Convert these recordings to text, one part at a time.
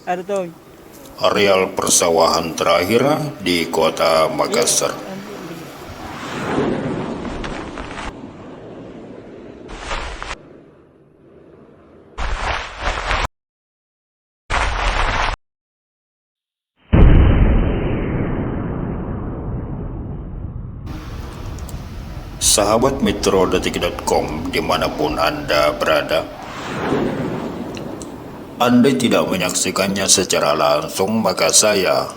Ada tuh. Areal persawahan terakhir di kota Makassar. Sahabat metrodetik.com dimanapun Anda berada, Anda tidak menyaksikannya secara langsung, maka saya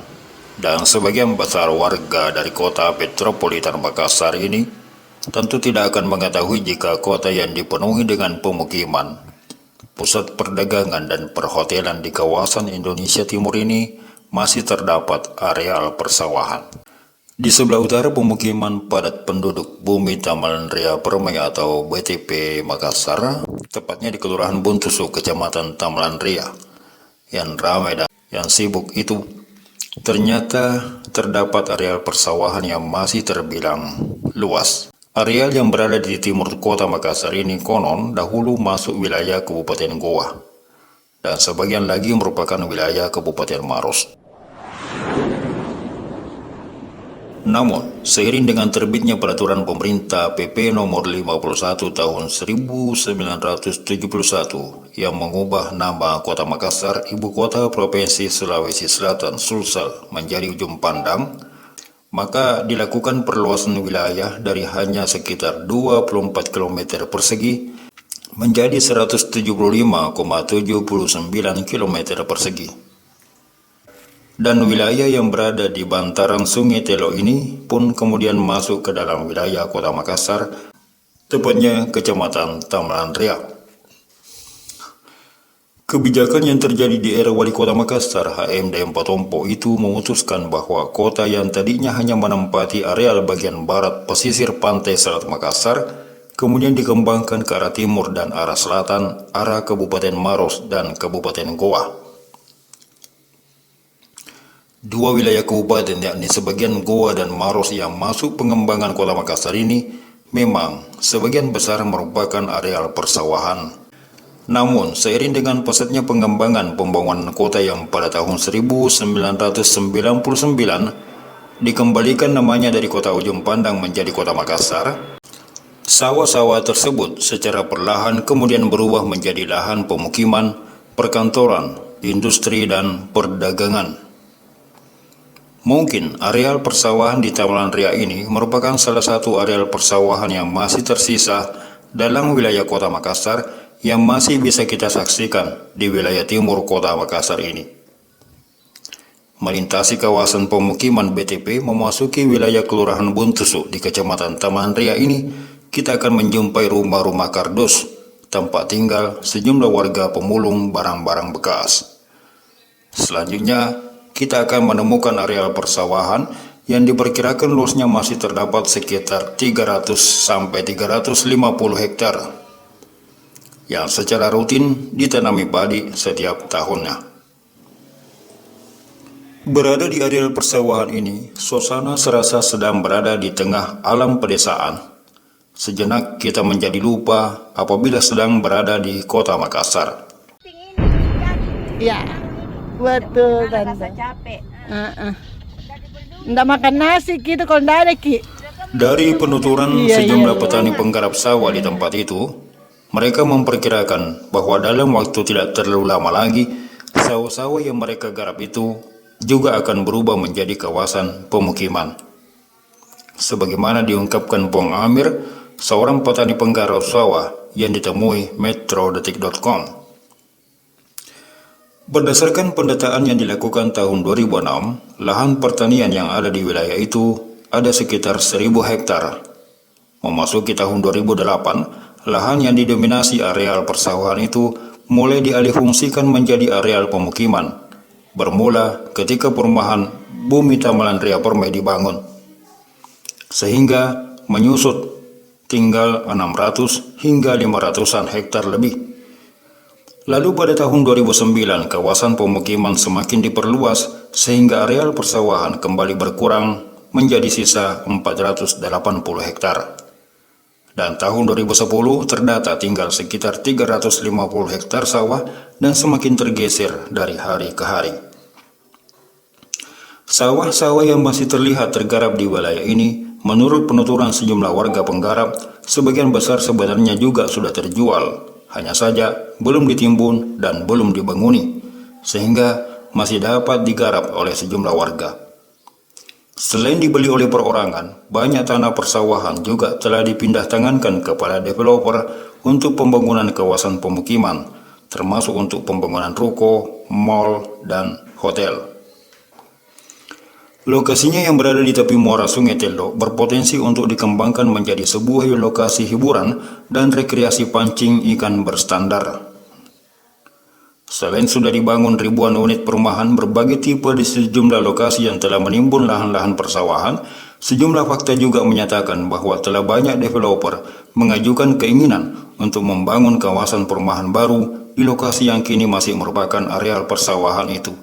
dan sebagian besar warga dari kota metropolitan Makassar ini tentu tidak akan mengetahui jika kota yang dipenuhi dengan pemukiman, pusat perdagangan dan perhotelan di kawasan Indonesia Timur ini masih terdapat areal persawahan. Di sebelah utara pemukiman padat penduduk Bumi Tamalan Ria Permai atau BTP Makassar, tepatnya di Kelurahan Buntusu, Kecamatan Tamalan Ria, yang ramai dan yang sibuk itu, ternyata terdapat areal persawahan yang masih terbilang luas. Areal yang berada di timur kota Makassar ini konon dahulu masuk wilayah Kabupaten Goa, dan sebagian lagi merupakan wilayah Kabupaten Maros. Namun, seiring dengan terbitnya peraturan pemerintah PP nomor 51 tahun 1971 yang mengubah nama kota Makassar, ibu kota Provinsi Sulawesi Selatan Sulsel, menjadi ujung pandang, maka dilakukan perluasan wilayah dari hanya sekitar 24 km persegi menjadi 175,79 km persegi. Dan wilayah yang berada di bantaran Sungai Telo ini pun kemudian masuk ke dalam wilayah kota Makassar, tepatnya Kecamatan Tamalan Ria. Kebijakan yang terjadi di era Wali Kota Makassar HM Dayem Patompo itu memutuskan bahwa kota yang tadinya hanya menempati areal bagian barat pesisir pantai Selat Makassar, kemudian dikembangkan ke arah timur dan arah selatan, arah Kabupaten Maros dan Kabupaten Goa. Dua wilayah kabupaten yakni sebagian Goa dan Maros yang masuk pengembangan kota Makassar ini memang sebagian besar merupakan areal persawahan. Namun seiring dengan pesatnya pengembangan pembangunan kota yang pada tahun 1999 dikembalikan namanya dari kota ujung pandang menjadi kota Makassar, sawah-sawah tersebut secara perlahan kemudian berubah menjadi lahan pemukiman, perkantoran, industri dan perdagangan. Mungkin areal persawahan di Tamalan Ria ini merupakan salah satu areal persawahan yang masih tersisa dalam wilayah kota Makassar yang masih bisa kita saksikan di wilayah timur kota Makassar ini. Melintasi kawasan pemukiman BTP memasuki wilayah Kelurahan Buntusu di Kecamatan Tamalan Ria ini, kita akan menjumpai rumah-rumah kardus, tempat tinggal sejumlah warga pemulung barang-barang bekas. Selanjutnya, kita akan menemukan areal persawahan yang diperkirakan luasnya masih terdapat sekitar 300-350 hektar yang secara rutin ditanami padi setiap tahunnya. Berada di areal persawahan ini, suasana serasa sedang berada di tengah alam pedesaan. Sejenak kita menjadi lupa apabila sedang berada di kota Makassar. Ya, betul kan. Capek. Nggak makan nasi gitu kalau nggak ada Ki. Dari penuturan sejumlah petani penggarap sawah di tempat itu, mereka memperkirakan bahwa dalam waktu tidak terlalu lama lagi, sawah-sawah yang mereka garap itu juga akan berubah menjadi kawasan pemukiman. Sebagaimana diungkapkan Pong Amir, seorang petani penggarap sawah yang ditemui metrodetik.com. Berdasarkan pendataan yang dilakukan tahun 2006, lahan pertanian yang ada di wilayah itu ada sekitar 1.000 hektar. Memasuki tahun 2008, lahan yang didominasi areal persawahan itu mulai dialihfungsikan menjadi areal pemukiman, bermula ketika perumahan Bumi Tamalan Ria Permai dibangun, sehingga menyusut tinggal 600 hingga 500-an hektar lebih. Lalu pada tahun 2009, kawasan pemukiman semakin diperluas sehingga areal persawahan kembali berkurang menjadi sisa 480 hektar. Dan tahun 2010 terdata tinggal sekitar 350 hektar sawah dan semakin tergeser dari hari ke hari. Sawah-sawah yang masih terlihat tergarap di wilayah ini, menurut penuturan sejumlah warga penggarap, sebagian besar sebenarnya juga sudah terjual, hanya saja belum ditimbun dan belum dibanguni, sehingga masih dapat digarap oleh sejumlah warga. Selain dibeli oleh perorangan, banyak tanah persawahan juga telah dipindah tangankan kepada developer untuk pembangunan kawasan pemukiman, termasuk untuk pembangunan ruko, mal, dan hotel. Lokasinya yang berada di tepi muara Sungai Teldo berpotensi untuk dikembangkan menjadi sebuah lokasi hiburan dan rekreasi pancing ikan berstandar. Selain sudah dibangun ribuan unit perumahan berbagai tipe di sejumlah lokasi yang telah menimbun lahan-lahan persawahan, sejumlah fakta juga menyatakan bahwa telah banyak developer mengajukan keinginan untuk membangun kawasan perumahan baru di lokasi yang kini masih merupakan areal persawahan itu.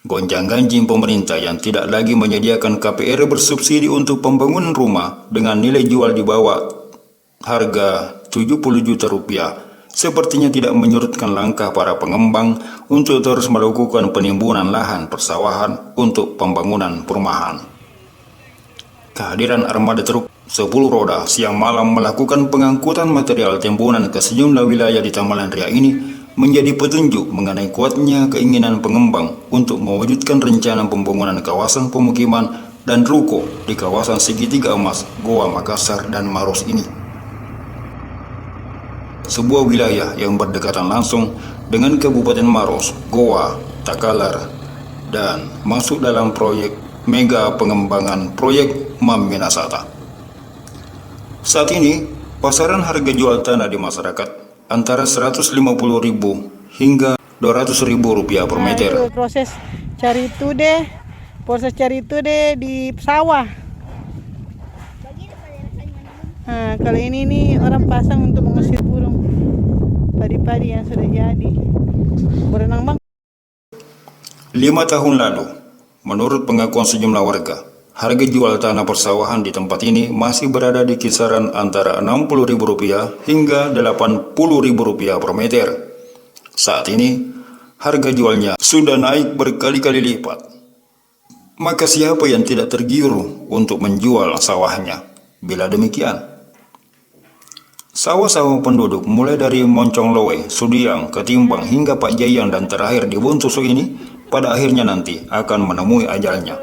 Gonjang-ganjing pemerintah yang tidak lagi menyediakan KPR bersubsidi untuk pembangunan rumah dengan nilai jual di bawah harga 70 juta rupiah sepertinya tidak menyurutkan langkah para pengembang untuk terus melakukan penimbunan lahan persawahan untuk pembangunan perumahan. Kehadiran armada truk 10 roda siang malam melakukan pengangkutan material timbunan ke sejumlah wilayah di Tamalan Ria ini menjadi petunjuk mengenai kuatnya keinginan pengembang untuk mewujudkan rencana pembangunan kawasan pemukiman dan ruko di kawasan Segitiga Emas, Goa Makassar, dan Maros ini. Sebuah wilayah yang berdekatan langsung dengan Kabupaten Maros, Goa, Takalar, dan masuk dalam proyek mega pengembangan proyek MAM Minasata. Saat ini, pasaran harga jual tanah di masyarakat antara 150.000 hingga 200.000 rupiah per meter. Itu proses cari itu deh di sawah. Nah, kalau ini nih orang pasang untuk mengusir burung padi-padi yang sudah jadi. Berenang bang. 5 tahun lalu, menurut pengakuan sejumlah warga, harga jual tanah persawahan di tempat ini masih berada di kisaran antara Rp60.000 hingga Rp80.000 per meter. Saat ini, harga jualnya sudah naik berkali-kali lipat. Maka siapa yang tidak tergiur untuk menjual sawahnya? Bila demikian, sawah-sawah penduduk mulai dari Moncong Loe, Sudiang, Ketimbang hingga Pak Jayang dan terakhir di Bontoso ini pada akhirnya nanti akan menemui ajalnya.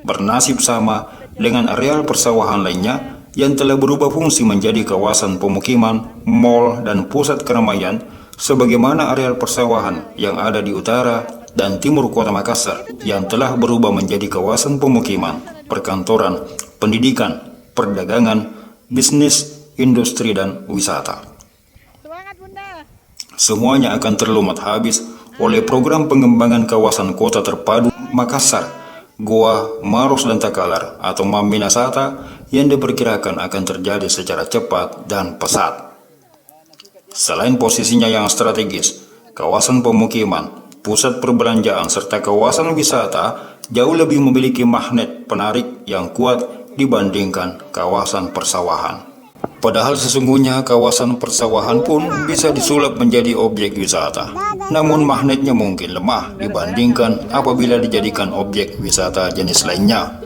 Bernasib sama dengan areal persawahan lainnya yang telah berubah fungsi menjadi kawasan pemukiman, mal, dan pusat keramaian sebagaimana areal persawahan yang ada di utara dan timur kota Makassar yang telah berubah menjadi kawasan pemukiman, perkantoran, pendidikan, perdagangan, bisnis, industri, dan wisata. Semuanya akan terlumat habis oleh program pengembangan kawasan kota terpadu Makassar, Goa, Maros, dan Takalar atau MAM Minasata yang diperkirakan akan terjadi secara cepat dan pesat. Selain posisinya yang strategis, kawasan pemukiman, pusat perbelanjaan, serta kawasan wisata jauh lebih memiliki magnet penarik yang kuat dibandingkan kawasan persawahan. Padahal sesungguhnya kawasan persawahan pun bisa disulap menjadi objek wisata. Namun magnetnya mungkin lemah dibandingkan apabila dijadikan objek wisata jenis lainnya.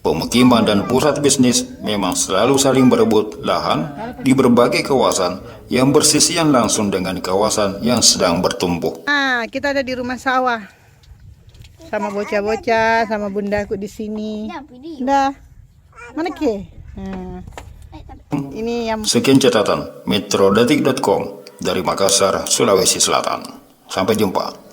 Pemukiman dan pusat bisnis memang selalu saling berebut lahan di berbagai kawasan yang bersisian langsung dengan kawasan yang sedang bertumbuh. Nah, kita ada di rumah sawah. Sama bocah-bocah, sama bundaku di sini. Dah. Mana ke? Nah. Ini yang Sekian catatan metrodetik.com dari Makassar, Sulawesi Selatan. Sampai jumpa.